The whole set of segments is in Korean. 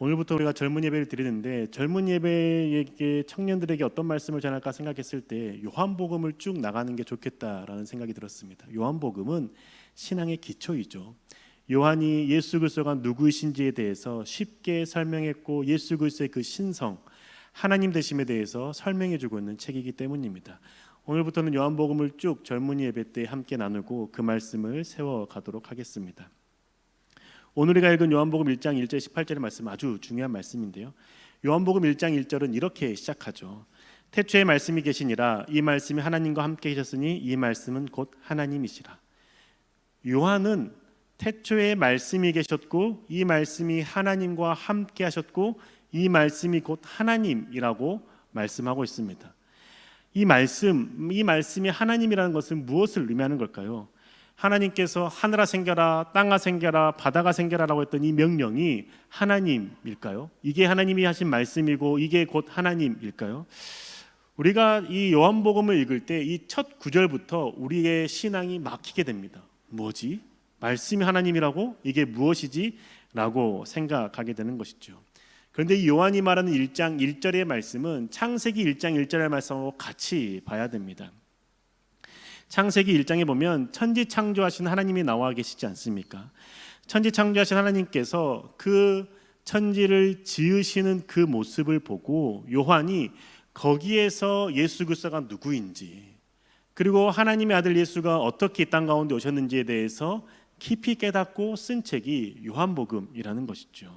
오늘부터 우리가 젊은 예배를 드리는데 젊은 예배에게 청년들에게 어떤 말씀을 전할까 생각했을 때 요한복음을 쭉 나가는 게 좋겠다라는 생각이 들었습니다. 요한복음은 신앙의 기초이죠. 요한이 예수 그리스도가 누구이신지에 대해서 쉽게 설명했고 예수 그리스도의 그 신성, 하나님 되심에 대해서 설명해주고 있는 책이기 때문입니다. 오늘부터는 요한복음을 쭉 젊은 예배 때 함께 나누고 그 말씀을 세워가도록 하겠습니다. 오늘 우리가 읽은 요한복음 1장 1절 18절의 말씀 아주 중요한 말씀인데요. 요한복음 1장 1절은 이렇게 시작하죠. 태초에 말씀이 계시니라 이 말씀이 하나님과 함께 계셨으니 이 말씀은 곧 하나님이시라. 요한은 태초에 말씀이 계셨고 이 말씀이 하나님과 함께 하셨고 이 말씀이 곧 하나님이라고 말씀하고 있습니다. 이 말씀이 하나님이라는 것은 무엇을 의미하는 걸까요? 하나님께서 하늘아 생겨라, 땅아 생겨라, 바다가 생겨라라고 했던 이 명령이 하나님일까요? 이게 하나님이 하신 말씀이고 이게 곧 하나님일까요? 우리가 이 요한복음을 읽을 때 이 첫 구절부터 우리의 신앙이 막히게 됩니다. 뭐지? 말씀이 하나님이라고? 이게 무엇이지? 라고 생각하게 되는 것이죠. 그런데 이 요한이 말하는 1장 1절의 말씀은 창세기 1장 1절의 말씀하고 같이 봐야 됩니다. 창세기 1장에 보면 천지 창조하신 하나님이 나와 계시지 않습니까? 천지 창조하신 하나님께서 그 천지를 지으시는 그 모습을 보고 요한이 거기에서 예수 그리스도가 누구인지 그리고 하나님의 아들 예수가 어떻게 이 땅 가운데 오셨는지에 대해서 깊이 깨닫고 쓴 책이 요한복음이라는 것이죠.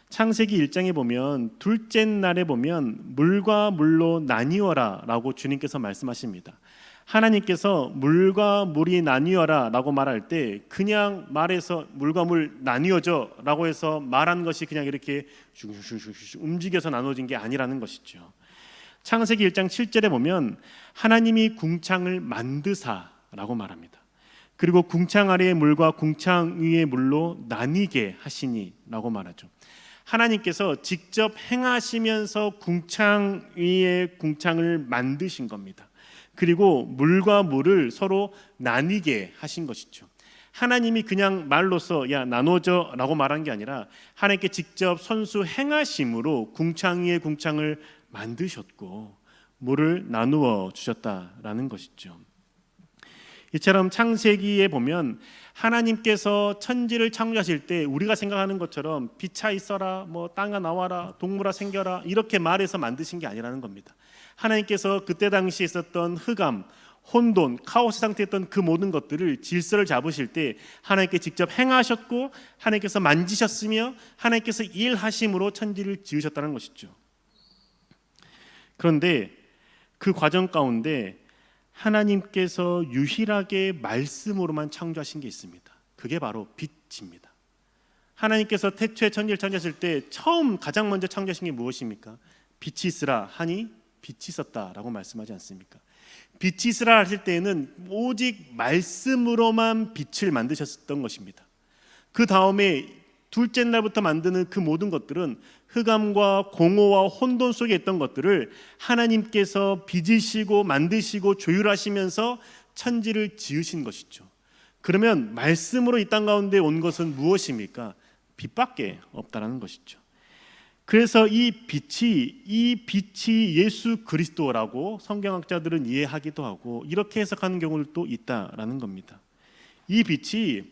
창세기 1장에 보면 둘째 날에 보면 물과 물로 나뉘어라 라고 주님께서 말씀하십니다. 하나님께서 물과 물이 나뉘어라 라고 말할 때 그냥 말해서 물과 물 나뉘어져 라고 해서 말한 것이 그냥 이렇게 움직여서 나눠진 게 아니라는 것이죠. 창세기 1장 7절에 보면 하나님이 궁창을 만드사 라고 말합니다. 그리고 궁창 아래의 물과 궁창 위의 물로 나뉘게 하시니 라고 말하죠. 하나님께서 직접 행하시면서 궁창 위에 궁창을 만드신 겁니다. 그리고 물과 물을 서로 나뉘게 하신 것이죠. 하나님이 그냥 말로써 야 나눠져 라고 말한 게 아니라 하나님께 직접 선수 행하심으로 궁창 위에 궁창을 만드셨고 물을 나누어 주셨다라는 것이죠. 이처럼 창세기에 보면 하나님께서 천지를 창조하실 때 우리가 생각하는 것처럼 빛아 있어라, 뭐 땅아 나와라, 동물아 생겨라 이렇게 말해서 만드신 게 아니라는 겁니다. 하나님께서 그때 당시 있었던 흑암, 혼돈, 카오스 상태였던 그 모든 것들을 질서를 잡으실 때 하나님께 직접 행하셨고 하나님께서 만지셨으며 하나님께서 일하심으로 천지를 지으셨다는 것이죠. 그런데 그 과정 가운데 하나님께서 유일하게 말씀으로만 창조하신 게 있습니다. 그게 바로 빛입니다. 하나님께서 태초에 천지를 창조하실 때 처음 가장 먼저 창조하신 게 무엇입니까? 빛이 있으라 하니 빛이 있었다라고 말씀하지 않습니까? 빛이 있으라 하실 때에는 오직 말씀으로만 빛을 만드셨던 것입니다. 그 다음에 둘째 날부터 만드는 그 모든 것들은 흑암과 공허와 혼돈 속에 있던 것들을 하나님께서 빚으시고 만드시고 조율하시면서 천지를 지으신 것이죠. 그러면 말씀으로 이 땅 가운데 온 것은 무엇입니까? 빛밖에 없다라는 것이죠. 그래서 이 빛이 예수 그리스도라고 성경학자들은 이해하기도 하고 이렇게 해석하는 경우도 있다라는 겁니다. 이 빛이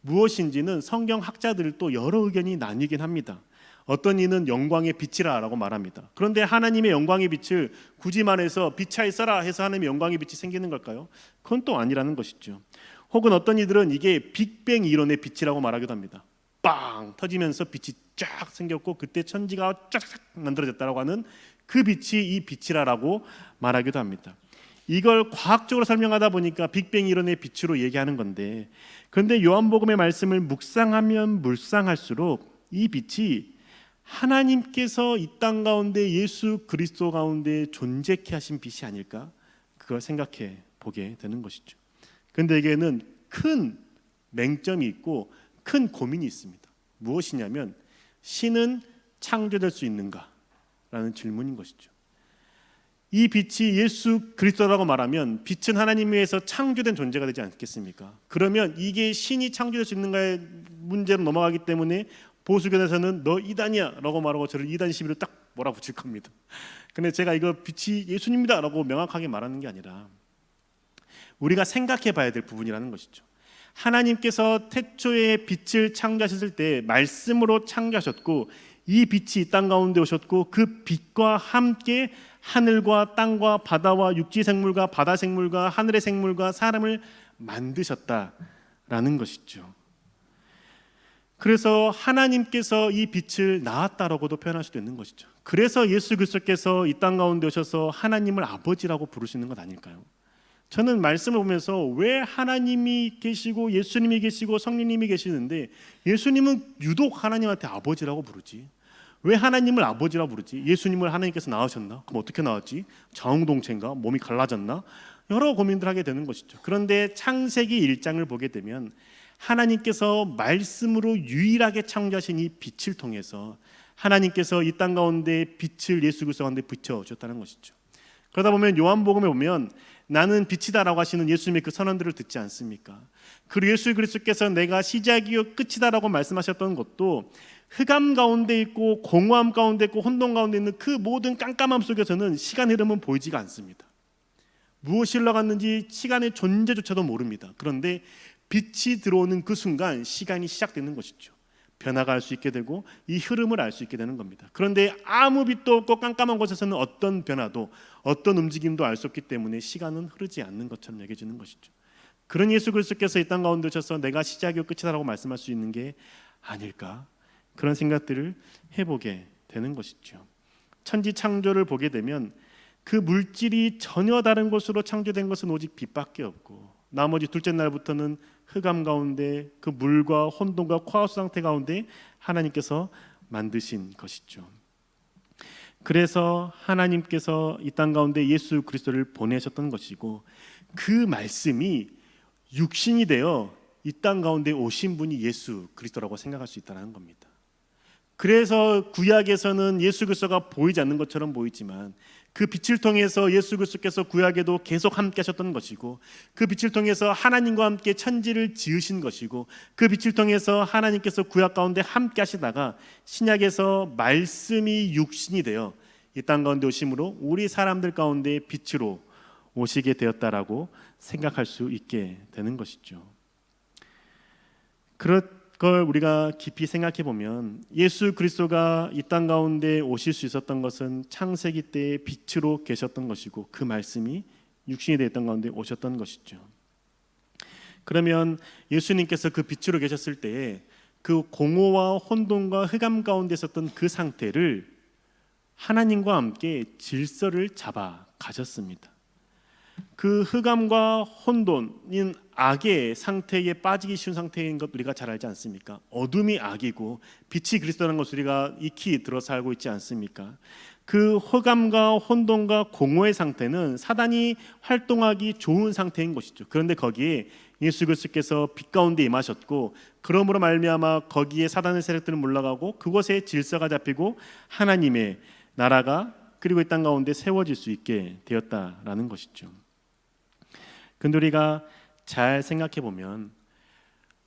무엇인지는 성경학자들도 여러 의견이 나뉘긴 합니다. 어떤 이는 영광의 빛이라고 말합니다. 그런데 하나님의 영광의 빛을 굳이 말해서 빛아 있어라 해서 하나님의 영광의 빛이 생기는 걸까요? 그건 또 아니라는 것이죠. 혹은 어떤 이들은 이게 빅뱅 이론의 빛이라고 말하기도 합니다. 빵 터지면서 빛이 쫙 생겼고 그때 천지가 쫙 만들어졌다고 하는 그 빛이 이 빛이라고 말하기도 합니다. 이걸 과학적으로 설명하다 보니까 빅뱅 이론의 빛으로 얘기하는 건데, 그런데 요한복음의 말씀을 묵상하면 묵상할수록 이 빛이 하나님께서 이 땅 가운데 예수 그리스도 가운데 존재케 하신 빛이 아닐까? 그걸 생각해 보게 되는 것이죠. 그런데 에게는 큰 맹점이 있고 큰 고민이 있습니다. 무엇이냐면 신은 창조될 수 있는가? 라는 질문인 것이죠. 이 빛이 예수 그리스도라고 말하면 빛은 하나님에 의해서 창조된 존재가 되지 않겠습니까? 그러면 이게 신이 창조될 수 있는가의 문제로 넘어가기 때문에 보수견에서는 너 이단이야 라고 말하고 저를 이단 시비를 딱 몰아붙일 겁니다. 근데 제가 이거 빛이 예수님이다 라고 명확하게 말하는 게 아니라 우리가 생각해 봐야 될 부분이라는 것이죠. 하나님께서 태초에 빛을 창조하셨을 때 말씀으로 창조하셨고 이 빛이 이 땅 가운데 오셨고 그 빛과 함께 하늘과 땅과 바다와 육지 생물과 바다 생물과 하늘의 생물과 사람을 만드셨다라는 것이죠. 그래서 하나님께서 이 빛을 낳았다라고도 표현할 수도 있는 것이죠. 그래서 예수 그리스도께서 이 땅 가운데 오셔서 하나님을 아버지라고 부르시는 것 아닐까요? 저는 말씀을 보면서 왜 하나님이 계시고 예수님이 계시고 성령님이 계시는데 예수님은 유독 하나님한테 아버지라고 부르지? 왜 하나님을 아버지라고 부르지? 예수님을 하나님께서 낳으셨나? 그럼 어떻게 낳았지? 자웅동체인가? 몸이 갈라졌나? 여러 고민들 하게 되는 것이죠. 그런데 창세기 1장을 보게 되면 하나님께서 말씀으로 유일하게 창조하신 이 빛을 통해서 하나님께서 이 땅 가운데 빛을 예수 그리스도 가운데 비춰주셨다는 것이죠. 그러다 보면 요한복음에 보면 나는 빛이다라고 하시는 예수님의 그 선언들을 듣지 않습니까? 그리고 예수 그리스도께서 내가 시작이요 끝이다라고 말씀하셨던 것도 흑암 가운데 있고 공허함 가운데 있고 혼돈 가운데 있는 그 모든 깜깜함 속에서는 시간 흐름은 보이지가 않습니다. 무엇이 흘러갔는지 시간의 존재조차도 모릅니다. 그런데 빛이 들어오는 그 순간 시간이 시작되는 것이죠. 변화가 알 수 있게 되고 이 흐름을 알 수 있게 되는 겁니다. 그런데 아무 빛도 없고 깜깜한 곳에서는 어떤 변화도 어떤 움직임도 알 수 없기 때문에 시간은 흐르지 않는 것처럼 여겨지는 것이죠. 그런 예수 그리스도께서 이 땅 가운데 오셔서 내가 시작이요 끝이다라고 말씀할 수 있는 게 아닐까, 그런 생각들을 해보게 되는 것이죠. 천지 창조를 보게 되면 그 물질이 전혀 다른 곳으로 창조된 것은 오직 빛밖에 없고 나머지 둘째 날부터는 흑암 가운데 그 물과 혼돈과 카오스 상태 가운데 하나님께서 만드신 것이죠. 그래서 하나님께서 이 땅 가운데 예수 그리스도를 보내셨던 것이고 그 말씀이 육신이 되어 이 땅 가운데 오신 분이 예수 그리스도라고 생각할 수 있다는 겁니다. 그래서 구약에서는 예수 그리스도가 보이지 않는 것처럼 보이지만 그 빛을 통해서 예수 그리스도께서 구약에도 계속 함께 하셨던 것이고 그 빛을 통해서 하나님과 함께 천지를 지으신 것이고 그 빛을 통해서 하나님께서 구약 가운데 함께 하시다가 신약에서 말씀이 육신이 되어 이 땅 가운데 오심으로 우리 사람들 가운데 빛으로 오시게 되었다라고 생각할 수 있게 되는 것이죠. 그걸 우리가 깊이 생각해 보면 예수 그리스도가 이 땅 가운데 오실 수 있었던 것은 창세기 때의 빛으로 계셨던 것이고 그 말씀이 육신이 되었던 가운데 오셨던 것이죠. 그러면 예수님께서 그 빛으로 계셨을 때에 그 공허와 혼돈과 흑암 가운데 있었던 그 상태를 하나님과 함께 질서를 잡아 가셨습니다. 그 흑암과 혼돈인 악의 상태에 빠지기 쉬운 상태인 것 우리가 잘 알지 않습니까? 어둠이 악이고 빛이 그리스도라는 것을 우리가 익히 들어서 알고 있지 않습니까? 그 흑암과 혼돈과 공허의 상태는 사단이 활동하기 좋은 상태인 것이죠. 그런데 거기에 예수 그리스도께서 빛 가운데 임하셨고 그러므로 말미암아 거기에 사단의 세력들은 물러가고 그곳에 질서가 잡히고 하나님의 나라가 그리고 이 땅 가운데 세워질 수 있게 되었다라는 것이죠. 근데 우리가 잘 생각해 보면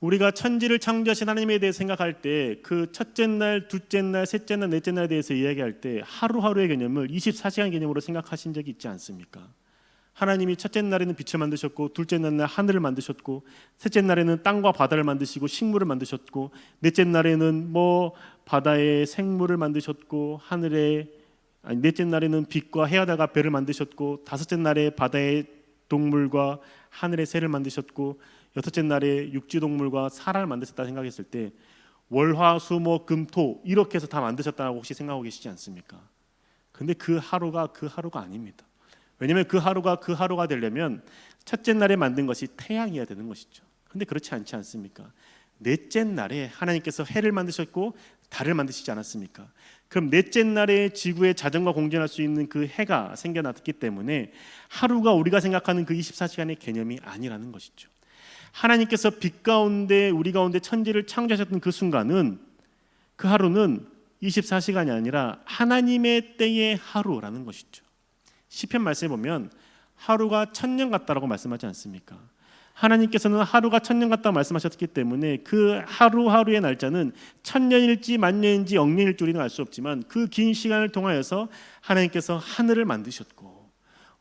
우리가 천지를 창조하신 하나님에 대해 생각할 때 그 첫째 날, 둘째 날, 셋째 날, 넷째 날에 대해서 이야기할 때 하루하루의 개념을 24시간 개념으로 생각하신 적이 있지 않습니까? 하나님이 첫째 날에는 빛을 만드셨고 둘째 날 하늘을 만드셨고 셋째 날에는 땅과 바다를 만드시고 식물을 만드셨고 넷째 날에는 바다의 생물을 만드셨고 넷째 날에는 빛과 해하다가 별을 만드셨고 다섯째 날에 바다의 동물과 하늘의 새를 만드셨고 여섯째 날에 육지 동물과 사람을 만드셨다 생각했을 때 월화수목금토 이렇게 해서 다 만드셨다고 혹시 생각하고 계시지 않습니까? 근데 그 하루가 아닙니다. 왜냐하면 그 하루가 되려면 첫째 날에 만든 것이 태양이어야 되는 것이죠. 근데 그렇지 않지 않습니까? 넷째 날에 하나님께서 해를 만드셨고 달을 만드시지 않았습니까? 그럼 넷째 날에 지구에 자전과 공존할 수 있는 그 해가 생겨났기 때문에 하루가 우리가 생각하는 그 24시간의 개념이 아니라는 것이죠. 하나님께서 빛 가운데 우리 가운데 천지를 창조하셨던 그 순간은 그 하루는 24시간이 아니라 하나님의 때의 하루라는 것이죠. 시편 말씀에 보면 하루가 1000년 같다라고 말씀하지 않습니까? 하나님께서는 하루가 천년 같다고 말씀하셨기 때문에 그 하루하루의 날짜는 천년일지 만년인지 영년일 줄은 알 수 없지만 그 긴 시간을 통하여서 하나님께서 하늘을 만드셨고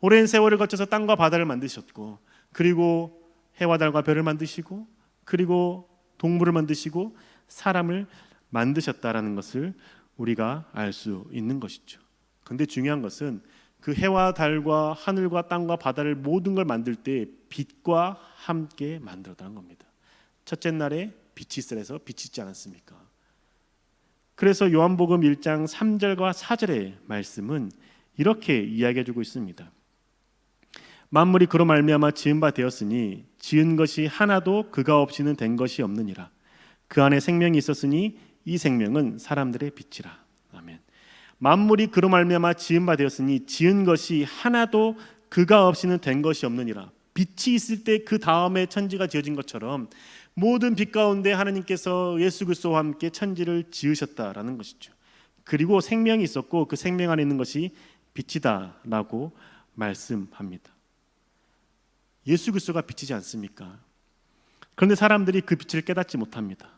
오랜 세월을 거쳐서 땅과 바다를 만드셨고 그리고 해와 달과 별을 만드시고 그리고 동물을 만드시고 사람을 만드셨다라는 것을 우리가 알 수 있는 것이죠. 그런데 중요한 것은 그 해와 달과 하늘과 땅과 바다를 모든 걸 만들 때 빛과 함께 만들었다는 겁니다. 첫째 날에 빛이 있으래서 빛이 있지 않았습니까? 그래서 요한복음 1장 3절과 4절의 말씀은 이렇게 이야기해주고 있습니다. 만물이 그로 말미암아 지은 바 되었으니 지은 것이 하나도 그가 없이는 된 것이 없느니라. 그 안에 생명이 있었으니 이 생명은 사람들의 빛이라. 아멘. 만물이 그로 말미암아 지은 바 되었으니 지은 것이 하나도 그가 없이는 된 것이 없느니라. 빛이 있을 때 그 다음에 천지가 지어진 것처럼 모든 빛 가운데 하나님께서 예수 그리스도와 함께 천지를 지으셨다라는 것이죠. 그리고 생명이 있었고 그 생명 안에 있는 것이 빛이다라고 말씀합니다. 예수 그리스도가 빛이지 않습니까? 그런데 사람들이 그 빛을 깨닫지 못합니다.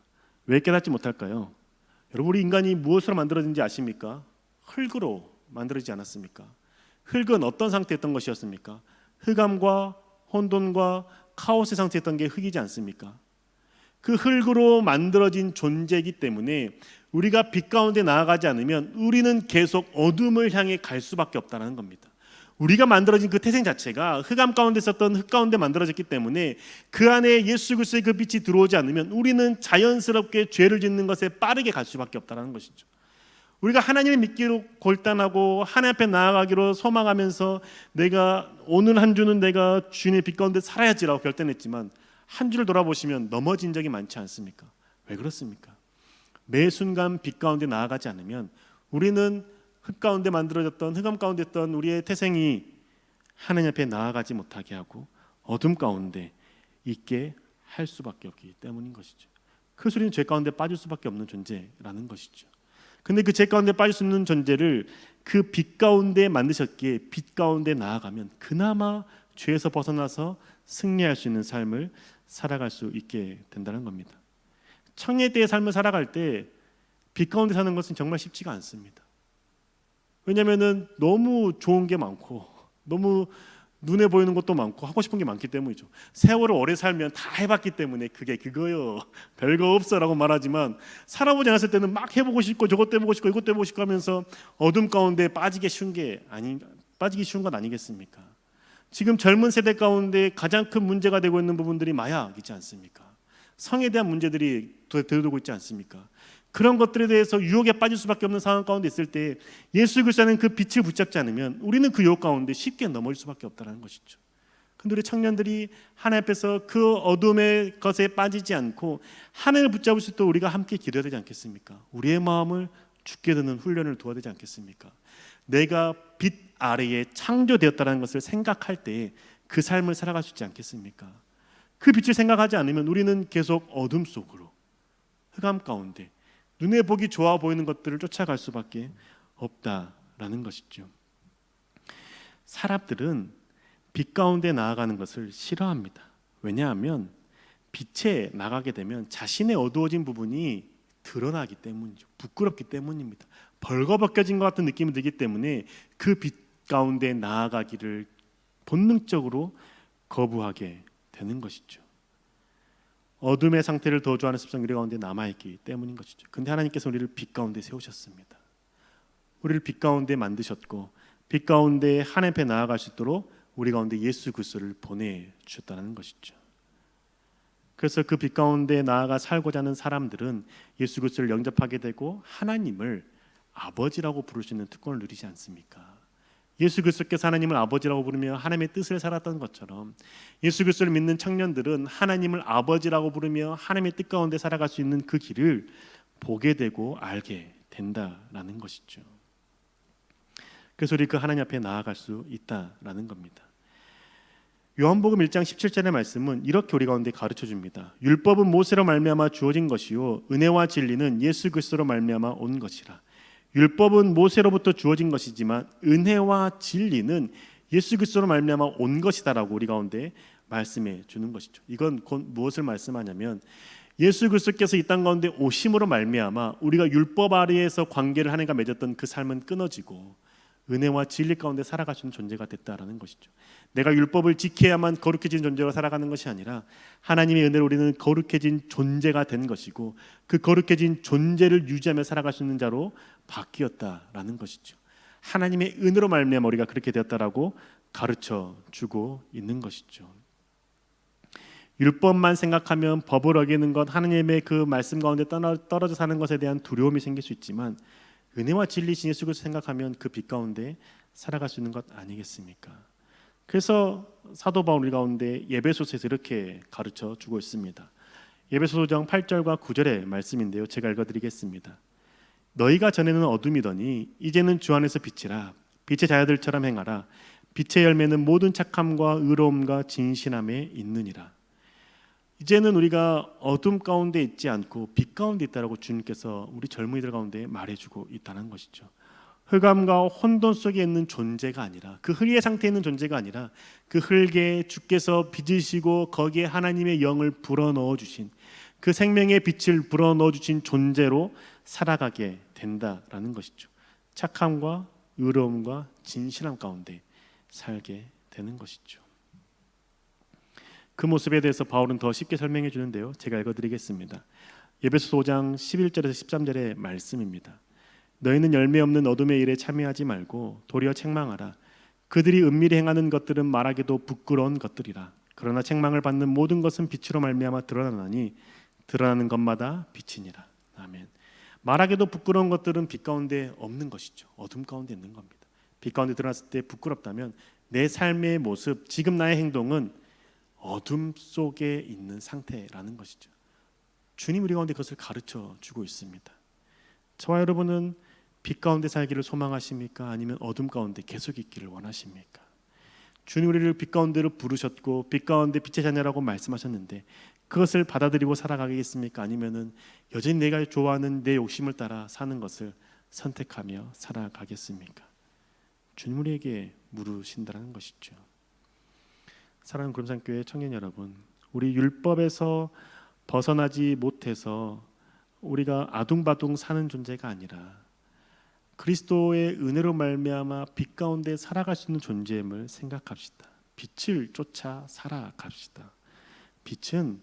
왜 깨닫지 못할까요? 여러분, 우리 인간이 무엇으로 만들어진지 아십니까? 흙으로 만들어지지 않았습니까? 흙은 어떤 상태였던 것이었습니까? 흑암과 혼돈과 카오스의 상태였던 게 흙이지 않습니까? 그 흙으로 만들어진 존재이기 때문에 우리가 빛 가운데 나아가지 않으면 우리는 계속 어둠을 향해 갈 수밖에 없다는 겁니다. 우리가 만들어진 그 태생 자체가 흑암 가운데 있었던 흙 가운데 만들어졌기 때문에 그 안에 예수 그리스도의 그 빛이 들어오지 않으면 우리는 자연스럽게 죄를 짓는 것에 빠르게 갈 수밖에 없다는 것이죠. 우리가 하나님을 믿기로 골단하고 하나님 앞에 나아가기로 소망하면서 내가 오늘 한 주는 내가 주님의 빛 가운데 살아야지라고 결단했지만 한 주를 돌아보시면 넘어진 적이 많지 않습니까? 왜 그렇습니까? 매 순간 빛 가운데 나아가지 않으면 우리는 흙 가운데 만들어졌던 흑암 가운데 있던 우리의 태생이 하나님 앞에 나아가지 못하게 하고 어둠 가운데 있게 할 수밖에 없기 때문인 것이죠. 그 소리는 죄 가운데 빠질 수밖에 없는 존재라는 것이죠. 근데 그 죄 가운데 빠질 수 있는 존재를 그 빛 가운데 만드셨기에 빛 가운데 나아가면 그나마 죄에서 벗어나서 승리할 수 있는 삶을 살아갈 수 있게 된다는 겁니다. 청예 때의 삶을 살아갈 때 빛 가운데 사는 것은 정말 쉽지가 않습니다. 왜냐하면 너무 좋은 게 많고 너무 눈에 보이는 것도 많고 하고 싶은 게 많기 때문이죠. 세월을 오래 살면 다 해봤기 때문에 그게 그거요 별거 없어라고 말하지만 살아보지 않았을 때는 막 해보고 싶고 저것도 해보고 싶고 이것도 해보고 싶고 하면서 어둠 가운데 빠지기 쉬운 건 아니겠습니까? 지금 젊은 세대 가운데 가장 큰 문제가 되고 있는 부분들이 마약이지 않습니까? 성에 대한 문제들이 들어오고 있지 않습니까? 그런 것들에 대해서 유혹에 빠질 수밖에 없는 상황 가운데 있을 때 예수 그리스도는 그 빛을 붙잡지 않으면 우리는 그 유혹 가운데 쉽게 넘어질 수밖에 없다는 것이죠. 그런데 우리 청년들이 하나님 앞에서 그 어둠의 것에 빠지지 않고 하나님을 붙잡을 수 있도록 우리가 함께 기도해야 되지 않겠습니까? 우리의 마음을 죽게 되는 훈련을 도와야 되지 않겠습니까? 내가 빛 아래에 창조되었다는 것을 생각할 때 그 삶을 살아갈 수 있지 않겠습니까? 그 빛을 생각하지 않으면 우리는 계속 어둠 속으로 흑암 가운데 눈에 보기 좋아 보이는 것들을 쫓아갈 수밖에 없다라는 것이죠. 사람들은 빛 가운데 나아가는 것을 싫어합니다. 왜냐하면 빛에 나가게 되면 자신의 어두워진 부분이 드러나기 때문이죠. 부끄럽기 때문입니다. 벌거벗겨진 것 같은 느낌이 들기 때문에 그 빛 가운데 나아가기를 본능적으로 거부하게 되는 것이죠. 어둠의 상태를 도주하는 습성이 우리 가운데 남아있기 때문인 것이죠. 근데 하나님께서 우리를 빛 가운데 세우셨습니다. 우리를 빛 가운데 만드셨고 빛 가운데 하나님 앞에 나아갈 수 있도록 우리 가운데 예수 그리스도를 보내주셨다는 것이죠. 그래서 그 빛 가운데 나아가 살고자 하는 사람들은 예수 그리스도를 영접하게 되고 하나님을 아버지라고 부를 수 있는 특권을 누리지 않습니까? 예수 그리스도께서 하나님을 아버지라고 부르며 하나님의 뜻을 살았던 것처럼 예수 그리스도를 믿는 청년들은 하나님을 아버지라고 부르며 하나님의 뜻 가운데 살아갈 수 있는 그 길을 보게 되고 알게 된다라는 것이죠. 그래서 우리 그 하나님 앞에 나아갈 수 있다라는 겁니다. 요한복음 1장 17절의 말씀은 이렇게 우리 가운데 가르쳐 줍니다. 율법은 모세로 말미암아 주어진 것이요 은혜와 진리는 예수 그리스도로 말미암아 온 것이라. 율법은 모세로부터 주어진 것이지만 은혜와 진리는 예수 그리스도로 말미암아 온 것이다라고 우리 가운데 말씀해 주는 것이죠. 이건 곧 무엇을 말씀하냐면 예수 그리스도께서 이 땅 가운데 오심으로 말미암아 우리가 율법 아래에서 관계를 하나님과 맺었던 그 삶은 끊어지고 은혜와 진리 가운데 살아가시는 존재가 됐다라는 것이죠. 내가 율법을 지켜야만 거룩해진 존재로 살아가는 것이 아니라 하나님의 은혜로 우리는 거룩해진 존재가 된 것이고 그 거룩해진 존재를 유지하며 살아갈 수 있는 자로 바뀌었다라는 것이죠. 하나님의 은혜로 말미암아 우리가 그렇게 되었다라고 가르쳐 주고 있는 것이죠. 율법만 생각하면 법을 어기는 것, 하나님의 그 말씀 가운데 떨어져 사는 것에 대한 두려움이 생길 수 있지만 은혜와 진리신 예수 그리스도 생각하면 그 빛 가운데 살아갈 수 있는 것 아니겠습니까? 그래서 사도 바울 우리 가운데 에베소서에서 이렇게 가르쳐 주고 있습니다. 에베소서 5장 8절과 9절의 말씀인데요. 제가 읽어드리겠습니다. 너희가 전에는 어둠이더니 이제는 주 안에서 빛이라. 빛의 자녀들처럼 행하라. 빛의 열매는 모든 착함과 의로움과 진실함에 있느니라. 이제는 우리가 어둠 가운데 있지 않고 빛 가운데 있다라고 주님께서 우리 젊은이들 가운데 말해주고 있다는 것이죠. 흑암과 혼돈 속에 있는 존재가 아니라 그 흙의 상태에 있는 존재가 아니라 그 흙에 주께서 빚으시고 거기에 하나님의 영을 불어넣어 주신 그 생명의 빛을 불어넣어 주신 존재로 살아가게 된다라는 것이죠. 착함과 의로움과 진실함 가운데 살게 되는 것이죠. 그 모습에 대해서 바울은 더 쉽게 설명해 주는데요. 제가 읽어드리겠습니다. 에베소서 5장 11절에서 13절의 말씀입니다. 너희는 열매 없는 어둠의 일에 참여하지 말고 도리어 책망하라. 그들이 은밀히 행하는 것들은 말하기도 부끄러운 것들이라. 그러나 책망을 받는 모든 것은 빛으로 말미암아 드러나나니 드러나는 것마다 빛이니라. 아멘. 말하기도 부끄러운 것들은 빛 가운데 없는 것이죠. 어둠 가운데 있는 겁니다. 빛 가운데 드러났을 때 부끄럽다면 내 삶의 모습, 지금 나의 행동은 어둠 속에 있는 상태라는 것이죠. 주님 우리 가운데 그것을 가르쳐 주고 있습니다. 저와 여러분은 빛 가운데 살기를 소망하십니까? 아니면 어둠 가운데 계속 있기를 원하십니까? 주님 우리를 빛 가운데로 부르셨고 빛 가운데 빛의 자녀라고 말씀하셨는데 그것을 받아들이고 살아가겠습니까? 아니면은 여전히 내가 좋아하는 내 욕심을 따라 사는 것을 선택하며 살아가겠습니까? 주님 우리에게 물으신다는 것이죠. 사랑하는 구름산교회 청년 여러분, 우리 율법에서 벗어나지 못해서 우리가 아둥바둥 사는 존재가 아니라 그리스도의 은혜로 말미암아 빛 가운데 살아갈 수 있는 존재임을 생각합시다. 빛을 쫓아 살아갑시다. 빛은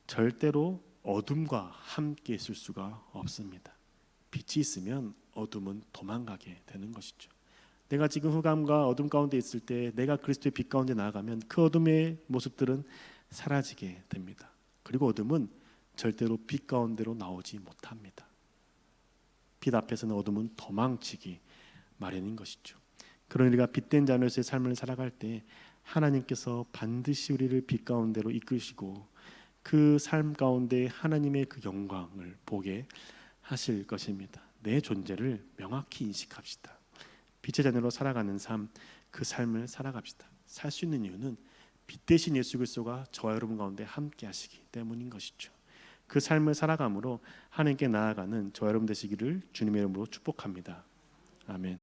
절대로 어둠과 함께 있을 수가 없습니다. 빛이 있으면 어둠은 도망가게 되는 것이죠. 내가 지금 흑암과 어둠 가운데 있을 때 내가 그리스도의 빛 가운데 나아가면 그 어둠의 모습들은 사라지게 됩니다. 그리고 어둠은 절대로 빛 가운데로 나오지 못합니다. 빛 앞에서는 어둠은 도망치기 마련인 것이죠. 그런 우리가 빛된 자녀로서의 삶을 살아갈 때 하나님께서 반드시 우리를 빛 가운데로 이끄시고 그 삶 가운데 하나님의 그 영광을 보게 하실 것입니다. 내 존재를 명확히 인식합시다. 빛의 자녀로 살아가는 삶, 그 삶을 살아갑시다. 살 수 있는 이유는 빛 대신 예수 그리스도가 저와 여러분 가운데 함께 하시기 때문인 것이죠. 그 삶을 살아감으로 하나님께 나아가는 저와 여러분 되시기를 주님의 이름으로 축복합니다. 아멘.